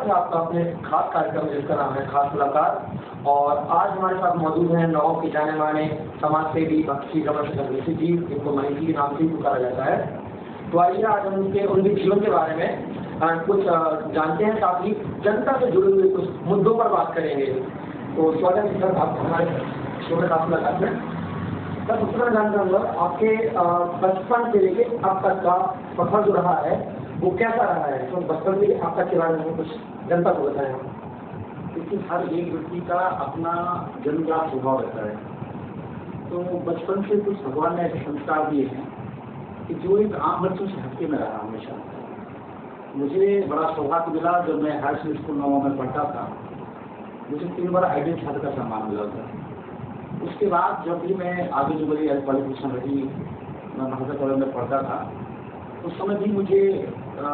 स्वागत है आपका अपने खास कार्यक्रम जिसका नाम है खास मुलाकात। और आज हमारे साथ मौजूद हैं नौ के जाने माने समाज सेवी भक्ति रमन ऋषि जी, जिनको मनीषी के नाम से ही पुकारा जाता है। तो आइए आज हम उनके जीवन के बारे में कुछ जानते हैं, साथ ही जनता से जुड़े हुए कुछ मुद्दों पर बात करेंगे। तो स्वागत है सर आप हमारे शो में खास मुलाकात में। सर सबसे पहले जानना चाहूँगा आपके बचपन से लेके अब तक का सफर जो रहा है वो कैसा रहा है, तो बचपन से अब तक के बारे में कुछ जनता को बताएं। क्योंकि हर एक व्यक्ति का अपना जन्मजात स्वभाव रहता है, तो बचपन से कुछ भगवान ने ऐसे संस्कार दिए हैं कि जो एक आम बच्चों से हटके में रहा हमेशा। मुझे बड़ा सौभाग्य मिला जब मैं हाई स्कूल 9 में पढ़ता था, मुझे 3 बार आइडियल छात्र का सम्मान मिला था। उसके बाद जब भी मैं आगे जो मेरी क्वालिफिकेशन रही, मैं महाराजा कॉलेज में पढ़ता था, उस समय भी मुझे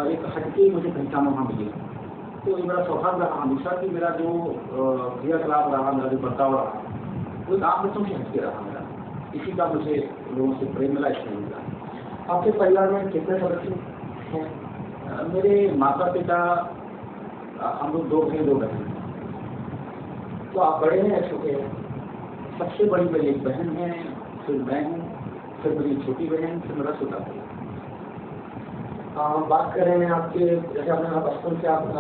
एक हटके मुझे पहचान वहाँ मिली। तो ये मेरा सौभाग्य रहा हमेशा कि मेरा जो क्रियाकलाप रहा, मेरा जो बर्ताव रहा, वो एक आम बच्चों से हटके रहा मेरा। इसी का मुझे लोगों से प्रेम मिला, इसलिए मिला। आपके परिवार में कितने सदस्य हैं? मेरे माता पिता, हम लोग 2 भाई 2 बहन। तो आप बड़े हैं या छोटे हैं? सबसे बड़ी मेरी एक बहन है, फिर मैं हूँ, फिर मेरी छोटी बहन, फिर मेरा छोटा भाई। बात कर रहे हैं आपके, जैसे आपने कहा बचपन से आप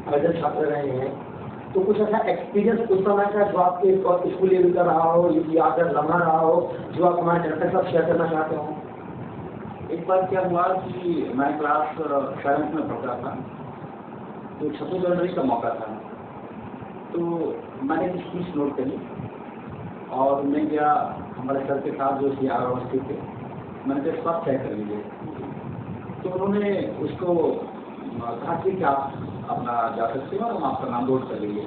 आइडियल छात्र रहे हैं, तो कुछ ऐसा एक्सपीरियंस उस समय का जो आपके स्कूल लेवल का रहा हो, यादगार लम्हा रहा हो, जो आप हमारे जनता के साथ शेयर करना चाहते हो? एक बार क्या हुआ कि मैं क्लास 7th में पढ़ता था, तो 26 जनवरी का मौका था, तो मैंने एक स्पीच नोट करी और मैं गया हमारे सर के साथ जो CR अवस्थित थे, मैंने कहा सब चेक कर लीजिए। तो उन्होंने उसको कहा कि आप अपना जा सकते हो और हम आपका नाम नोट कर लीजिए।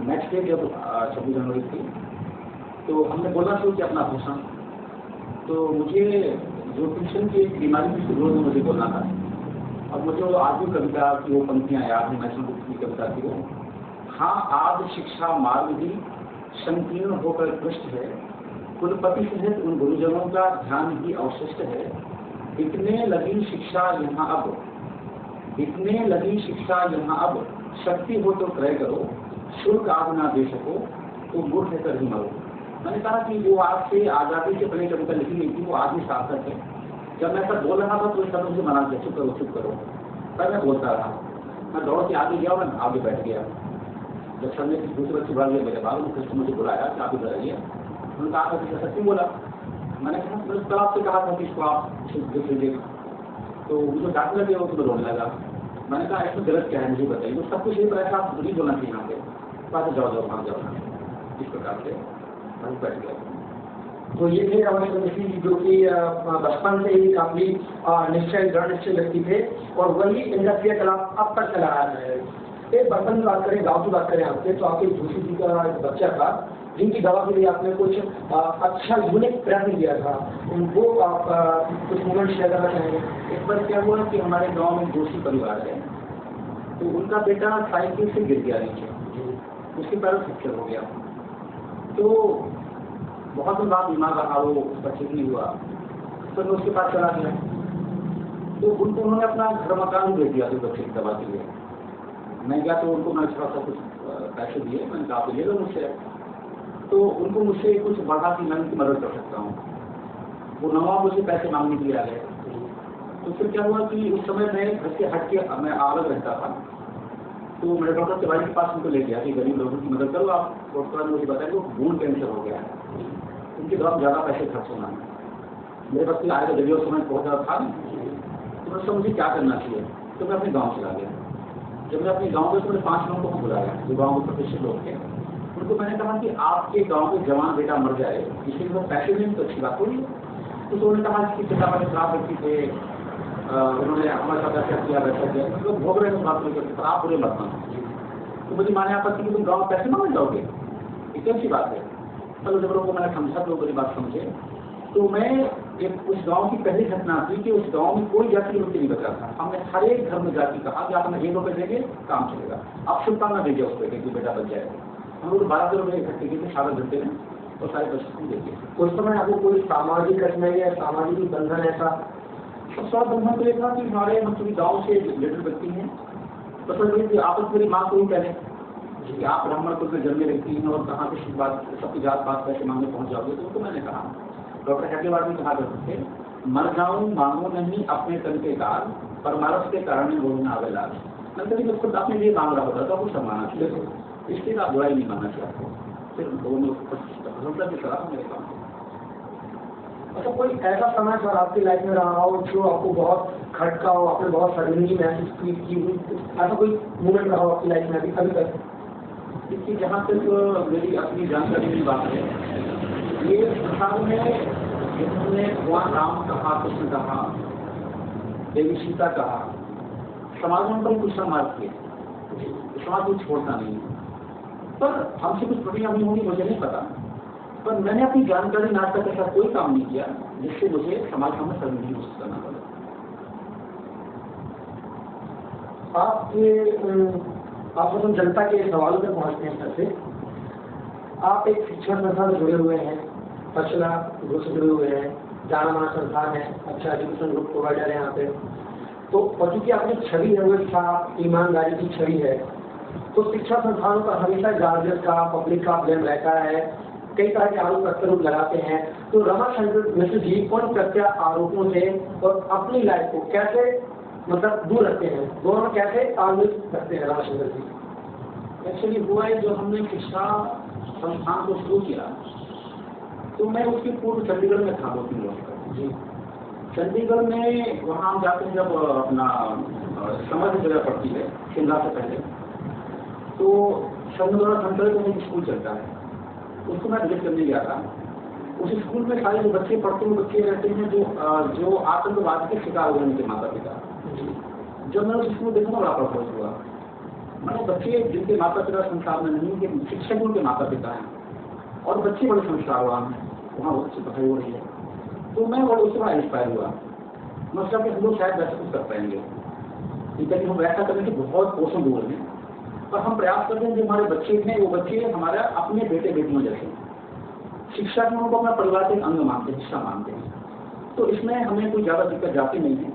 नेक्स्ट डे जब 26 जनवरी थी, तो हमने बोलना शुरू किया अपना भाषण। तो मुझे जो ट्यूशन की एक बीमारी थी, रोज मुझे बोलना था, और मुझे वो आज भी कविता की वो पंक्तियाँ याद है, नेशनल बुक की कविता थी वो, हाँ आज शिक्षा मार्ग भी संकीर्ण होकर पृष्ठ है, कुलपति सहित उन गुरुजनों का ध्यान ही अवशिष्ट है, बिकने लगी शिक्षा यहाँ अब, बिकने लगी शिक्षा यहाँ अब, शक्ति हो तो क्रय करो, शुल्क आज ना दे सको तो मूर्ख कर ही मरो। मैंने कहा कि जो आज से आज़ादी से पहले कविता लिखी गई थी वो आज भी सार्थक है। जब मैं ऐसा बोल रहा था तो सब मुझे मना दिया, चुप करो चुप करो, पर मैं बोलता रहा। मैं दौड़ के आगे गया, मैं आगे बैठ गया। जब सर ने दूसरे बच्चे बढ़ गया मेरे बाद, उन्होंने मुझे बुलाया कि आप इधर आइए। उन्होंने कहा कि सच्ची बोला। मैंने कहा मैंने कल आपसे कहा था कि इसको आप देख लीजिए, तो मुझे डांट लगे वो, तो मैं रोने लगा। मैंने कहा इसमें गलत क्या है मुझे बताइए, तो सब कुछ ये ऐसा आप नहीं बोलना चाहिए यहाँ पे, बात जाओ जाओ वहाँ जाओ। इस प्रकार से मैं बैठ गया। तो ये थे रमन ऋषि जो कि बचपन से ही काफी निश्चय दृढ़ निश्चय व्यक्ति थे, और वही इनका क्रियाकलाप अब तक चला रहा है। एक बचपन की बात करें, गाँव की बात करें आपके, तो आपके जोशी जी का एक बच्चा था जिनकी दवा के लिए आपने कुछ अच्छा यूनिक प्रयत्न किया था, उनको आप कुछ मोमेंट शेयर करना चाहेंगे? एक बार क्या हुआ कि हमारे गांव में जोशी परिवार है, तो उनका बेटा साइकिल से गिर गया नीचे, उसके पैर फ्रैक्चर हो गया। तो बहुत दिन बाद बीमार रहा वो, उसका ठीक नहीं हुआ, तो मैं उसके पास चला गया। तो उनको उन्होंने अपना घर मकान भेज दिया था बच्चे की दवा के लिए। मैं गया तो उनको मैं थोड़ा सा कुछ पैसे दिए, मैंने कहा ले लो मुझसे। तो उनको मुझसे कुछ बढ़ा कि मैं उनकी मदद कर सकता हूँ। वो नवा मुझे पैसे मांगने के लिए आ गए। तो फिर क्या हुआ कि उस समय मैं घर से हट के मैं अलग रहता था, तो मेरे डॉक्टर तिवारी के पास उनको ले गया कि गरीब लोगों की मदद करो आप। डॉक्टर ने मुझे बताया कि वो बोन कैंसर हो गया है, उनके दौरान ज़्यादा पैसे खर्च होना है। मेरे पास आए तो जरिए उस समय बहुत ज़्यादा था नहीं, तो उससे मुझे क्या करना चाहिए, तो मैं अपने गाँव चला गया। जब मैं अपने गाँव में तो मैंने 5 लोगों को बुलाया जो गाँव के प्रतिष्ठित लोग थे। उनको मैंने कहा कि आपके गांव में जवान बेटा मर जाए, इसलिए वो पैसे नहीं तो अच्छी बात होगी। तो उन्होंने कहा कि पिता हमारे खराब व्यक्ति थे, उन्होंने हमारे साथ ऐसा किया वैसा किया, मतलब भोग रहे बात नहीं करते, पर आप बुरे मत मानो। तो मुझे माने आपत्ति कि तुम गाँव पैसे मांग जाओगे, ये कैसी बात है। चलो जब लोगों को मैंने समझा, लोग मेरी बात समझे। तो मैं एक उस गाँव की पहली घटना थी कि उस गाँव में कोई जाति रुपये नहीं बचा था। हमने हर एक घर में जाति कहा कि आप हमें 1 रुपये देंगे काम चलेगा, आप शुभकामना भेजिए उस बेटे की बेटा बच जाएगा। हम लोग 12 रुपये इकट्ठे किए थे 4 घंटे में, और सारे बच्चों को देखिए। उस समय आपको कोई सामाजिक कठिनाई या सामाजिक बंधन ऐसा? स्वास्थ्य बंधन तो ये था कि हमारे मतलब गाँव से लिटिल व्यक्ति हैं, तो समझिए कि आप मेरी माँ को ही कह रहे कि आप ब्राह्मण कुल में जन्मे रहती हैं और कहाँ से बात सबकी जात बात कैसे मांगे पहुँच जाओगे, तो मैंने कहा डॉक्टर हेडगेवार ने कहा करते थे, मर जाऊं मांगो नहीं अपने तन के काल, परमारस के कारण बोलना आवेला। मतलब कि खुद अपने लिए मांग रहा होता तो कुछ मांगना चाहिए, इसलिए आप बुराई नहीं मानना चाहिए आपको, फिर दोनों प्रशंसा की सलाह मेरे काम। अच्छा, कोई ऐसा समय पर आपकी लाइफ में रहा हो जो आपको बहुत खटका हो, आपने बहुत शर्मिंदगी महसूस की हुई, ऐसा कोई मोमेंट रहा हो आपकी लाइफ में अभी तक? इसकी जहाँ तक मेरी अपनी जानकारी की बात है, ये संसार में जिन्होंने भगवान राम कहा, कृष्ण कहा, देवी सीता कहा, समाज में बड़ी कुछ समाज किए, समाज कुछ छोड़ता नहीं, पर हमसे कुछ त्रुटियां हुई होंगी मुझे नहीं पता, पर मैंने अपनी जानकारी ना तक ऐसा कोई काम नहीं किया जिससे मुझे समाज में शर्मिंदगी महसूस करना पड़ा। आप जनता के सवालों तक पहुंचते हैं सबसे। आप एक शिक्षण संस्थान से जुड़े हुए हैं, पछला ग्रुप से जुड़े हुए हैं, जाना माना संस्थान है, अच्छा एजुकेशन ग्रुप प्रोवाइडर है यहाँ पे, तो क्योंकि आपकी छवि है वो साफ ईमानदारी की छवि है, तो शिक्षा संस्थानों पर हमेशा गार्जियन का, पब्लिक का ब्लेम रहता है, कई तरह के आरोप प्रत्यारोप लगाते हैं। तो रमाशंकर मिश्र जी उन प्रत्यारोपों से और अपनी लाइफ को कैसे मतलब दूर रखते हैं, दोनों कैसे तालमेल रखते हैं रमाशंकर जी? एक्चुअली हुआ है, जो हमने शिक्षा संस्थान को शुरू किया तो मैं उसके पूर्व चंडीगढ़ में था 2-3 वर्ष तक जी। चंडीगढ़ में वहाँ हम जाते हैं जब अपना समझ जगह पड़ती है शिमला से पहले, तो शंकरद्वारा संतरे में एक स्कूल चलता है, उसको मैं विजिट करने गया था। उस स्कूल में सारे जो बच्चे पढ़ते हुए बच्चे रहते हैं जो आतंकवाद के शिकार हो जाने के माता पिता। जब मैं उस स्कूल देखा बड़ा प्रभावित हुआ, मैंने बच्चे जिनके माता पिता संसार में नहीं, के शिक्षक उनके माता पिता हैं और बच्चे बड़े संस्कारवान हैं, वहाँ बहुत अच्छी पढ़ाई हो रही है, तो मैं उससे बड़ा इंस्पायर हुआ। मैं सोचा कि हम लोग शायद वैसा कुछ कर पाएंगे, ठीक है कि हम वैसा करने के बहुत कोशिश दूर हैं, पर हम प्रयास करते हैं जो हमारे बच्चे हैं वो बच्चे हमारा अपने बेटे बेटियों जैसे, शिक्षा में उनको अपना परिवार का एक अंग मानते हैं, हिस्सा मानते हैं, तो इसमें हमें कोई ज़्यादा दिक्कत जाती नहीं है।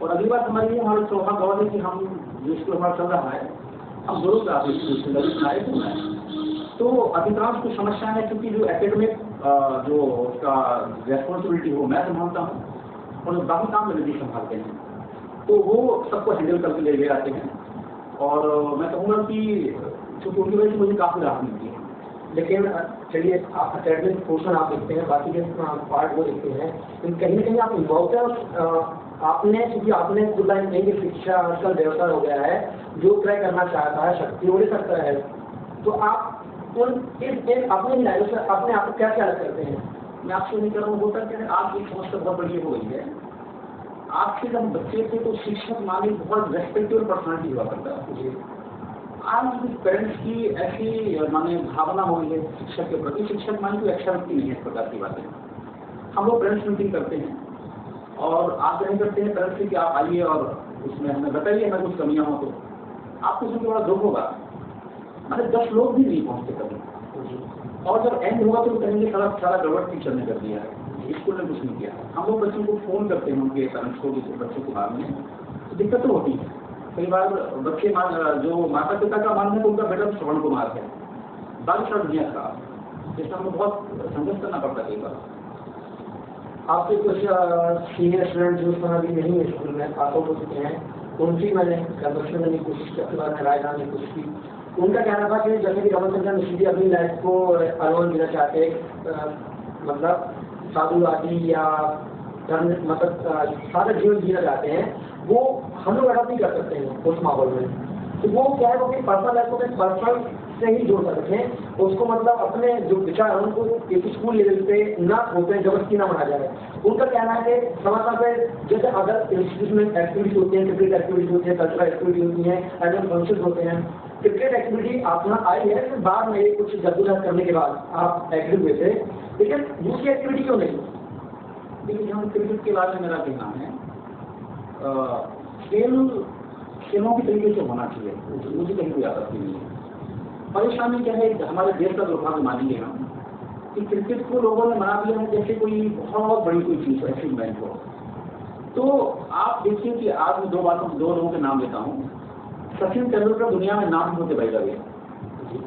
और अगली बात हमारे लिए हमारे सौभाग्य गौर है कि हम जो स्कूल हमारा चल रहा है, हम जरूर तो अधिकांश कुछ समस्या है, क्योंकि जो एकेडमिक जो उसका रेस्पॉन्सिबिलिटी हो मैं संभालता हूँ और बाकी काम मेरे भी संभालते हैं, तो वो सबको हैंडल करके ले आते हैं। और मैं कहूँगा कि चूँकि उनकी वजह से मुझे काफ़ी राहत मिलती है। लेकिन चलिए आप अकेडमिक पोर्शन आप देखते हैं, बाकी के पार्ट वो देखते हैं, लेकिन कहीं ना कहीं आप इन्वॉल्व हैं। आपने क्योंकि आपने खुद लाइन कहीं की शिक्षा आजकल व्यवसाय हो गया है, जो ट्राई करना चाहता है शक्ति हो सकता है, तो आप अपने लाइफ से अपने आप को क्या क्या अलग करते हैं? मैं आपसे नहीं कर रहा हूँ, होता है आज एक समस्या बहुत बड़ी हो गई है। आज से जब बच्चे थे तो शिक्षक माने बहुत रेस्पेक्टेबल पर्सनालिटी हुआ करता है। आज पेरेंट्स की ऐसी माने भावना हो गई है शिक्षक के प्रति, शिक्षक माने कोई अच्छा व्यक्ति नहीं है, इस प्रकार की बातें। हम लोग पेरेंट्स मीटिंग करते हैं और आप नहीं करते हैं पेरेंट्स से कि आप आइए और उसमें हमें बताइए अगर कुछ कमियाँ हो तो आपको सुनकर बड़ा दुख होगा, माने 10 लोग भी नहीं पहुँचते कभी, और जब एंड होगा तो कहेंगे सारा गड़बड़ टीचर ने कर दिया है, स्कूल ने कुछ नहीं किया। हम लोग बच्चों को फोन करते हैं उनके पेरेंट्स को, बच्चों को मारने तो दिक्कत तो होती है। कई बार बच्चे जो माता पिता का मानना है तो उनका बेटा श्रवण कुमार है, बाल श्रवण दुनिया का, जिससे हमें बहुत संघर्ष करना पड़ता है। कई बार आपके कुछ सीनियर स्टूडेंट जो समय भी नहीं है स्कूल में पास आउट हो चुके हैं, उनकी मैंने कन्वर्शन करने की कोशिश करते बारे में राय जानने की कोशिश की। उनका कहना था कि जैसे कि रमाशंकर मिश्र जी अपनी लाइफ को अलोन जीना चाहते, मतलब साधुवादी या मतलब सादा जीवन जीना चाहते हैं, वो हम लोग अडॉप्ट नहीं कर सकते हैं उस माहौल में। तो वो क्या है, वो अपनी पर्सनल लाइफ को पर्सनल से ही जोड़ सकते हैं, उसको मतलब अपने जो विचार है उनको एक स्कूल लेवल पे ना होते हैं, जबरदस्ती ना बना जाए। उनका कहना है कि समाज में जैसे अदर इंस्टीट्यूशनल एक्टिविटीज होती हैं, क्रिकेट एक्टिविटीज होती है, कल्चरल एक्टिविटी होती है, एनुअल फंक्शन होते हैं, क्रिकेट एक्टिविटी अपना आई है, फिर बाद में कुछ जद्दोजहद करने के बाद आप एक्टिव हुए थे, लेकिन दूसरी एक्टिविटी क्यों नहीं? देखिए, हम क्रिकेट के बारे में मेरा कहना है खेलों के तरीके से होना चाहिए, मुझे कहीं कोई आपत्ति नहीं है। परेशानी क्या है, हमारे देश का दुर्भाग्य मानेंगे हम कि क्रिकेट को लोगों ने बना दिया है जैसे कोई बहुत बड़ी कोई चीज़ है, अचीवमेंट हो। तो आप देखिए कि आज मैं 2 लोगों के नाम लेता हूँ, सचिन तेंदुलकर दुनिया में नाम होते भाई लगे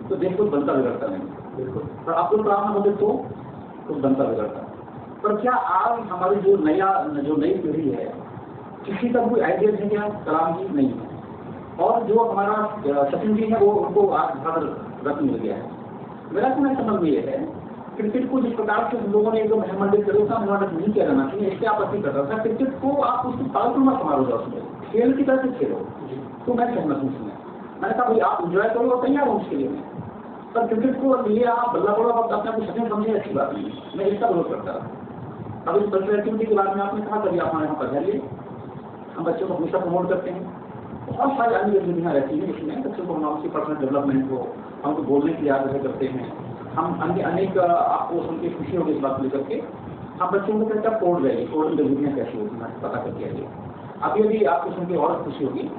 तो देश को बनता बिगड़ता नहीं, बिल्कुल। पर अब्दुल कलाम होते तो कुछ बनता बिगड़ता। पर क्या आज हमारी जो नई पीढ़ी है, किसी का कोई आइडिया है क्या कलाम जी? नहीं है। और जो हमारा सचिन जी है वो उनको आज भारत रत्न मिल गया है। मेरा समझ में ये है, क्रिकेट को जिस प्रकार से हम लोगों ने एकदम हेमंडित कर रहा था, नहीं किया जाना चाहिए, इससे आपत्ति कर रहा था। क्रिकेट को आप उसको पालतू मत समारो, उसमें खेल की तरह से खेलो, तो मैं सहमत हूँ उसमें। मैंने कहा भाई आप इंजॉय करो और तैयार हूँ उसके लिए मैं, पर क्रिकेट को लिए आप बल्ला बड़ा वक्त अपने आप सचिन समझे अच्छी बात नहीं है, मैं इसका विरोध करता था। अब इस कल्चरल एक्टिविटी के बारे में आपने कहा कभी आप हमारे यहाँ पधारिए, हम बच्चों को हमेशा प्रमोट करते हैं। बहुत सारी अन्य गतिविधियाँ रहती हैं जिसमें बच्चों को हम उसकी पर्सनल डेवलपमेंट हो, हमको बोलने की आदत करते हैं। हम अन्य अनेक आपको सुन के खुशी होगी इस बात को लेकर के, हम बच्चों को कहते हैं कोड जाइए, कोड में गतिविधियाँ कैसी होती हैं पता करके आइए। अभी अभी आपको सुन के और खुशी होगी,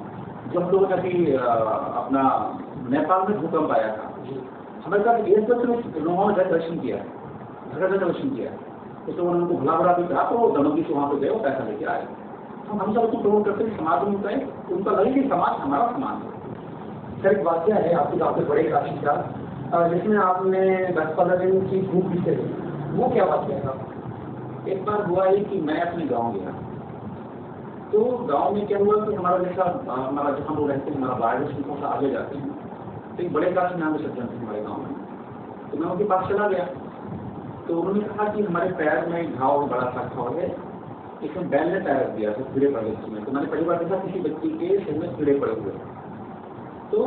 जब हम लोगों ने अभी अपना नेपाल में भूकंप आया था, हमारे साथ लोगों ने दर्शन किया, घर दर्शन किया, तो उन्होंने उनको भला भला भी कहा, तो वो दमोगी से वहाँ पे गए, वो पैसा लेके आए। हम सब उसको प्रमोट करते हैं, समाज में उनका है, उनका लगे कि समाज हमारा समाज है। सर एक वाक्य है आपकी काफी बड़े राशि का, जिसमें आपने 10-15 दिन की भूख भी चली, वो क्या वाक्य है? एक बार हुआ है कि मैं अपने गाँव गया, तो गांव में क्या हुआ कि हमारा जैसा हमारा जहाँ लोग रहते हैं, हमारा वार्ड से आगे जाते हैं, तो एक बड़े काशी नाम के सज्जन थे हमारे गांव में, तो मैं उनके पास चला गया। तो उन्होंने कहा कि हमारे पैर में घाव, बड़ा सा घाव है, इसमें बैल ने पैर रख दिया था, कीड़े पड़ गए उसमें। तो मैंने पहली बार देखा किसी व्यक्ति के शरीर में कीड़े पड़े हुए। तो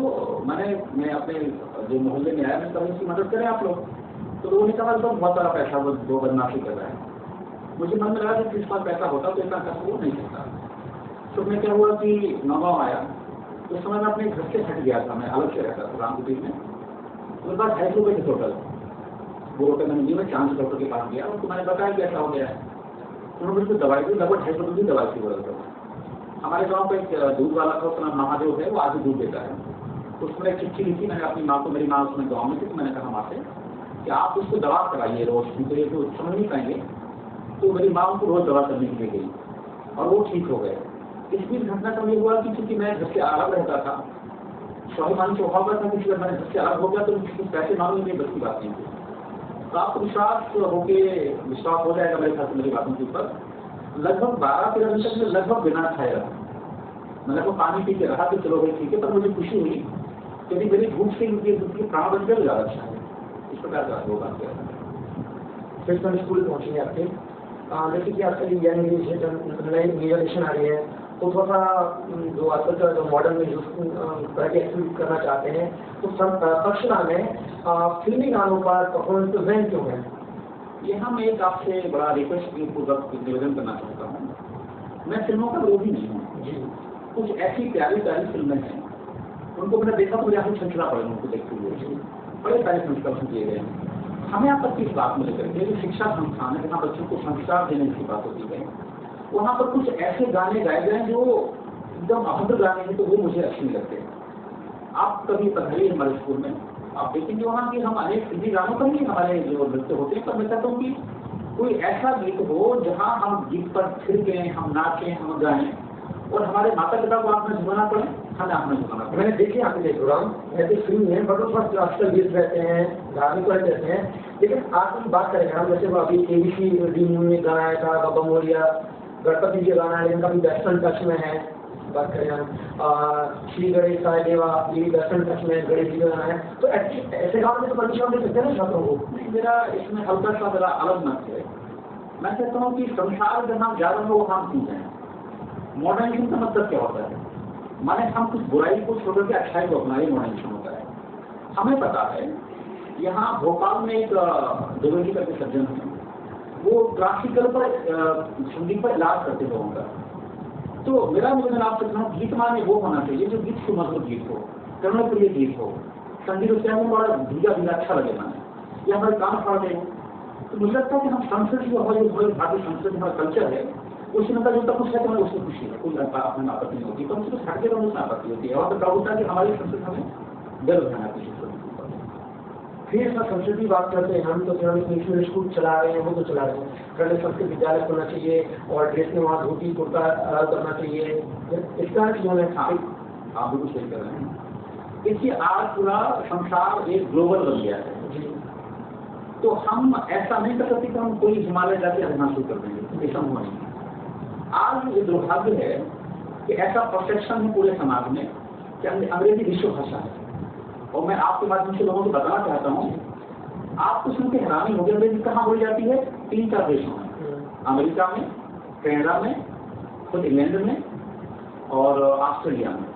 मैं अपने जो मोहल्ले में आया, मैंने कहा इसकी मदद करें आप लोग। तो लोगों ने कहा तो बहुत सारा पैसा वो बदमाशी कर रहा है। मुझे मन में लगा कि किस पास पैसा होता तो इतना पैसा वो नहीं सकता। तो मैं क्या हुआ कि नौगांव आया, तो उस समय मैं अपने घर से हट गया था, मैं अलग से रहता था रामकुटी में। उसके बाद 250 रुपये थे टोटल, वो रुपये मैंने मैं चांद डॉक्टर के पास गया, उसको मैंने बताया कि ऐसा हो गया है। उन्होंने मुझे दवाई दी, लगभग 250 रुपये की दवाई थी बोला। हमारे गाँव का एक दूध वाला था, उसका नाम महादेव है, वो आज दूध देता है। तो उसमें एक चिट्ठी लिखी मैंने अपनी माँ को, मेरी माँ उसमें गाँव में थी, तो मैंने कहा माँ से कि आप उसको दवा कराइए रोज, क्योंकि ये तो समझ नहीं पाएंगे। तो मेरी माँ उनको रोज दवा करने के लिए गई और वो ठीक हो गए। इस बीच घटना का ये हुआ कि चूंकि मैं घर से अलग रहता था, स्वाभिमान स्वभाव का था कि अगर मैंने घर से अलग हो गया तो कुछ पैसे मांगने में बस की बात नहीं थी। तो आपको विश्वास हो जाएगा मेरे साथ मेरी बातों के ऊपर। लगभग 12-13 दिन तक मैं लगभग बिना खाए रहा, मतलब वो पानी पी के रहा तो चलो भाई ठीक है, पर मुझे खुशी हुई क्योंकि मेरी भूख से उनके प्राण बच गए, ज़्यादा अच्छा है। इस प्रकार का वो बात किया। फिर हम स्कूल पहुँचेंगे आपके, जैसे कि आजकल यंग जनरेशन आ रही है, तो थोड़ा सा जो आजकल का जो मॉडर्न में एक्टिविटी करना चाहते हैं, तो कक्षा में फिल्मी गानों का परफॉर्मेंस तो वैन क्यों है? यहाँ मैं एक आपसे बड़ा रिक्वेस्ट पूर्वक निवेदन करना चाहता हूँ। मैं फिल्मों का विरोधी नहीं हूँ जी, कुछ ऐसी प्यारी प्यारी फिल्में हैं, उनको मैंने देखा तो मुझे आखिर छंछना पड़े उनको देखते हुए, बड़े सारे संस्कार किए गए हैं। हमें आपत्ति इस बात में लेकर के जो शिक्षा संस्थान है, जहाँ बच्चों को संस्कार देने की बात होती है, वहाँ पर कुछ ऐसे गाने गाए गए जो एकदम अभद्र गाने हैं, तो वो मुझे अच्छे नहीं लगते। आप कभी पढ़ाइए हमारे स्कूल में, आप देखेंगे वहाँ की हम अनेक हिंदी गानों पर ही हमारे जो नृत्य होते हैं, पर मैं कहता हूँ कि कोई ऐसा गीत हो जहाँ हम गीत पर फिर गए, हम नाचें, हम गाएं, और हमारे माता पिता को आपने झुकाना पड़े, हमें आपने झुकाना पड़े। मैंने देखिए आपने प्रोग्राम ऐसे फिल्म है, बट उसमें क्लासिकल गीत रहते हैं, धार्मिक रहते हैं, लेकिन आज की बात करेंगे हम, जैसे वो अभी ABC में गाना आया था बाबा मोरिया, गणपति जी गाना है, इनका भी वेस्टर्न टच में है। बात करें हम श्री गणेश साय देवा, ये वेस्टर्न टच में गणेश जी का गाना है, तो ऐसे गाँव में तो परमिशन दे सकते हैं ना छात्रों को? मेरा इसमें हल्का सा मेरा अलग मत है। मैं कहता हूँ कि संसार जहाँ जा रहा हो वहाँ हम सीख हैं। मॉडर्नाइजेशन का मतलब क्या होता है? माने हम कुछ बुराई को छोड़ के अच्छाई को अपनाए, मॉडर्नाइजेशन होता है। हमें पता है यहाँ भोपाल में एक देवजी करके सज्जन है, वो क्लासिकल पर संगीत पर इलाज करते लोगों का। तो मेरा निवेदन आपसे कहूँ, गीत माने वो होना चाहिए जो गीत सुमधुर गीत हो, कर्णप्रिय गीत हो, संगीत उसके बड़ा धीरा धीरा अच्छा लगे माने, या हमारे काम फाड़ दे। तो मुझे लगता है कि हम संस्कृति जो हमारी भारतीय संस्कृति हमारा कल्चर है, उसमें मतलब जो तक कुछ है तो हमें उसमें खुशी है, कोई अपने आपत्ति नहीं होती, पर उसको हटके तो उसमें आपत्ति होती है। और तो प्रभुता की हमारी संस्कृति हमें गर्व है आपकी संस्कृति। फिर इसमें संस्कृति बात करते हैं हम, तो फिर हम इंग्लिश स्कूल चला रहे हैं, वो तो चला रहे हैं, पहले संस्कृत विद्यालय खोलना चाहिए और ड्रेस में वहाँ धोती कुर्ता अलग करना चाहिए, इसका चीज़ों में। हाँ, आप बिल्कुल सही कर रहे हैं। देखिए आज पूरा संसार एक ग्लोबल बन गया है, तो हम ऐसा नहीं कर सकते कि हम कोई हिमालय जाके रहना शुरू कर देंगे, ऐसा हुआ नहीं। आज ये दुर्भाग्य है कि ऐसा परसेप्शन है पूरे समाज में कि अंग्रेजी विश्व भाषा है, और मैं आपके माध्यम से लोगों को बताना चाहता हूँ, आपको सुन के हैरानी होगी अंग्रेजी कहाँ बोली जाती है? 3-4 देशों में, अमेरिका में, कनाडा में, खुद इंग्लैंड में और ऑस्ट्रेलिया में।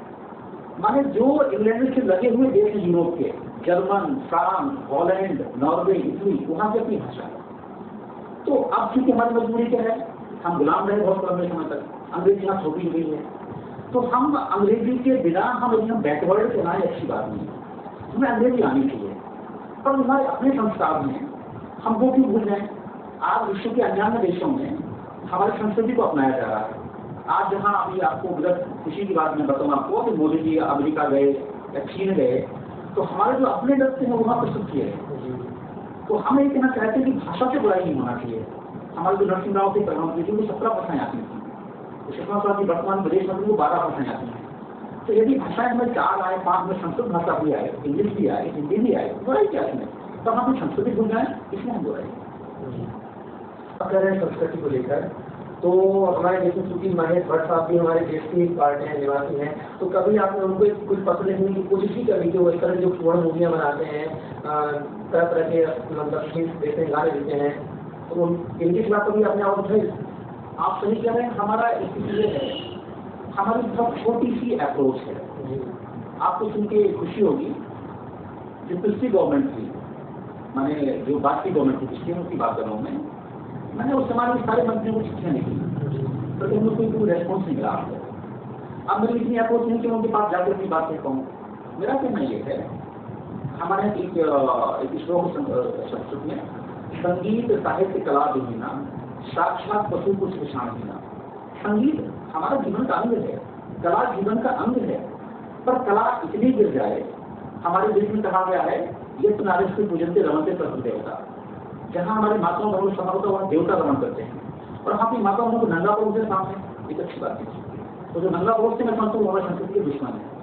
माने जो इंग्लैंड से लगे हुए देश हैं यूरोप के, German, France, Holland, Norway, Italy, वहां की अपनी भाषा है। तो अब चूंकि हमारी मजबूरी क्या है, हम गुलाम रहे बहुत लंबे समय तक, अंग्रेजी यहाँ छोटी गई है, तो हम अंग्रेजी के बिना हम बैकवर्ड के लाए अच्छी बात नहीं है, हमें अंग्रेजी आनी चाहिए। पर हमारे अपने संस्कार में हम वो क्यों भूल जाए? आज विश्व के अन्य देशों में हमारी संस्कृति को अपनाया जा रहा है। आज जहाँ अभी आपको खुशी की बात मैं बताऊँ आपको कि मोदी जी अमेरिका गए या चीन गए, तो हमारे जो अपने दस्ते हैं वहाँ प्रस्तुत किए हैं। तो हम ये कहना चाहते हैं कि भाषा से बुराई नहीं होना चाहिए। हमारे जो नरसिंह राव थे प्रधानमंत्री जी, वो 17 भाषाएं आती थी, सुषमा स्वराज की वर्तमान विदेश मंत्री को 12 भाषाएं आती हैं। तो यदि भाषाएं हमें 4 आए, 5 में संस्कृत भाषा भी आए, इंग्लिश भी आए, हिंदी भी आए, बुराई क्या इसमें? तो हम अपनी संस्कृति भूल जाए, इसमें हम बुराई अगर है संस्कृति को लेकर, तो हमारे देश में चूंकि महेश भट्ट साहब भी हमारे देश के पार्ट हैं, निवासी हैं, तो कभी आपने उनको कुछ पत्र लिखने की कोशिश ही करी कि वो इस तरह जो पूर्ण मूवियाँ बनाते हैं, तरह तरह के मतलब देते हैं, गाने देते हैं, तो इनके खिलाफ कभी आपने आवाज उठाई? आप सही कह रहे हैं। हमारा इसलिए है, हमारी बहुत छोटी सी अप्रोच है। आपको सुन के खुशी होगी, जो पिछली गवर्नमेंट थी, मैंने जो बात की गवर्नमेंट थी पिछली, उसकी बात कर रहा हूँ मैंने उस समय में सारे मंत्रियों को चिट्ठियाँ लिखी, तो उनको कोई रेस्पॉन्स नहीं मिला आपको। अब मेरी इतनी अप्रोच नहीं कि उनके पास जाकर अपनी बात कह पाऊँ। मेरा कहना ये है, हमारे एक श्लोक संस्कृत में, संगीत साहित्य कला विहीना साक्षात पशु कुछ विषाण देना। संगीत हमारा जीवन का अंग है, कला जीवन का अंग है, पर कला इतनी गिर जाए, हमारे देश में कहा गया है ये तो नारी से पूजनते रमनते प्रभु देवता। जहाँ हमारे माताओं बहनों समा होता है वहाँ देवता रमन करते हैं, और वहाँ की माताओं बहनों को नंगा परोसते सामने, एक अच्छी बात है। तो जो नंगा परोसते मैं समझता हूँ हमारी संस्कृति के दुश्मन है।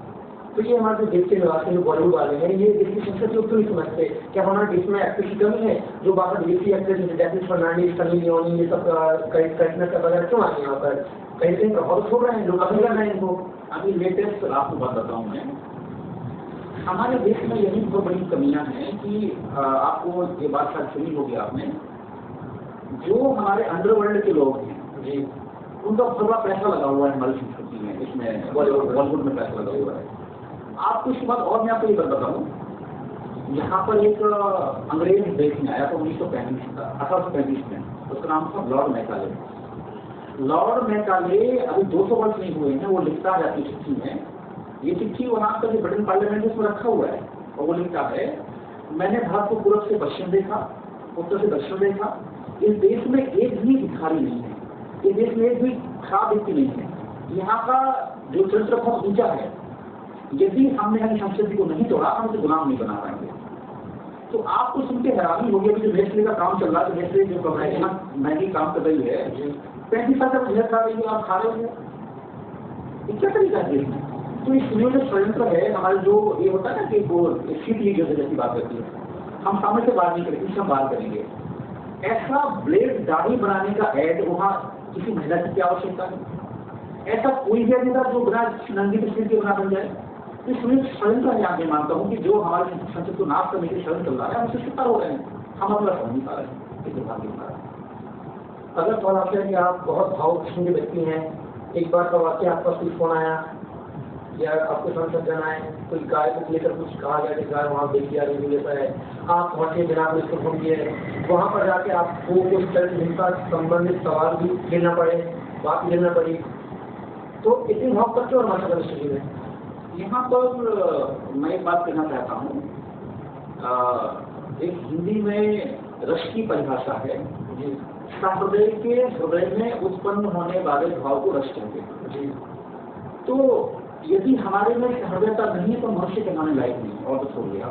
तो ये हमारे देश के निवासी जो बॉलीवुड वाले हैं, ये देश की संस्कृति को क्यों नहीं समझते? क्या हमारे देश में एक्ट्रेस की कमी है? जो बाहर विदेशी एक्ट्रेस जैसे जैकलिन फर्नांडीज, सनी लियोनी, ये सब करिश्मा कैफ वगैरह क्यों आए यहाँ पर? कहीं से प्रभाव छोड़ रहे हैं लोग, अपनी रहे हैं इनको। अभी लेटेस्ट आपको बात बताऊँ मैं, हमारे देश में यही बहुत बड़ी कमियां हैं कि आपको ये बात शायद सुनी होगी आपने, जो हमारे अंडरवर्ल्ड के लोग हैं जी, उनका थोड़ा पैसा लगा हुआ है हमारी संस्कृति में, इसमें बॉलीवुड में पैसा लगा हुआ है। आपको इसके बाद और मैं आपको ये बात बताऊँ, यहाँ पर एक अंग्रेज देश में आया था 1835 में, उसका नाम था लॉर्ड मैकाले। लॉर्ड मैकाले अभी 200 वर्ष नहीं हुए हैं, वो लिखता है अपनी चिट्ठी में, ये चिट्ठी वहाँ का जो ब्रिटेन पार्लियामेंट उसमें रखा हुआ है, और वो लिखता है, मैंने भारत को पूर्व से पश्चिम देखा, उत्तर से दक्षिण देखा, इस देश में एक भी भिखारी नहीं है, इस देश में एक भी खराब व्यक्ति नहीं है, यहाँ का जो चरित्र बहुत ऊंचा है। यदि हमने अपनी संस्कृति को नहीं तोड़ा, हम इसे गुलाम नहीं बना पाएंगे। तो आपको सुन के हैरानी होगी, अभी जो नेस्ले का काम चल रहा है, नेस्ले जो कंपनी यहाँ महंगी काम कर रही है, 35 साल तक खा रही है, आप खा रहे हो, क्या तरीका है देश में? तो इस जो षड्यंत्र है हमारे, जो ये होता है ना कि वो सीट लीडर जैसी बात करती है, हम सामने से बात नहीं करेंगे, हम बात करेंगे। ऐसा ब्लेड दाढ़ी बनाने का ऐड वहाँ किसी महिला की क्या आवश्यकता है? ऐसा कोई है जिसका जो बिना नंगी तस्वीर के बना बन जाए? इसमें षड्यंत्र है। यहाँ मैं मानता हूँ कि जो हमारे संस्कृति को नाश करने के षड्यंत्र चल रहा है, हम उससे शिकार हो रहे हैं, हम अपना समझ नहीं पा रहे हैं, इस दुर्भाग्य के कारण। अगर सवाल आपसे कि आप बहुत भावुक किस्म के व्यक्ति हैं, एक बार का वाक्य आपका कुछ फोन आया या आपको सज्जन आए, कोई गाय को लेकर कुछ कहा गया कि गाय वहाँ बेची जा रही है, आप पहुँचे बिना उसको फोन किए, वहाँ पर जाके आपको कोई जिनका संबंधित सवाल भी लेना पड़े, बात लेना पड़ी, तो इतनी भाव करके और हमारे स्थिति में यहाँ पर मैं एक बात कहना चाहता हूँ। एक हिंदी में रस की परिभाषा है, सहृदय के हृदय में उत्पन्न होने वाले भाव को रस कहते हैं। तो यदि हमारे में सहृदयता नहीं है तो मनुष्य कहलाने लायक नहीं, और तो छोड़ दिया।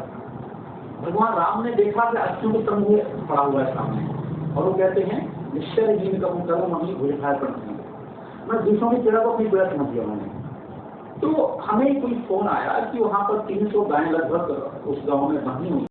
भगवान राम ने देखा कि अस्थियों को तंग पड़ा हुआ है सामने, और वो कहते हैं निश्चय जीवन करूँ मम्मी भूल खाए पड़ते हैं। मैं दूसरों की पीड़ा को अपनी पीड़ा समझ लिया उन्होंने, तो हमें कोई फोन आया कि वहाँ पर 300 गायें लगभग उस गांव में बंधी हुई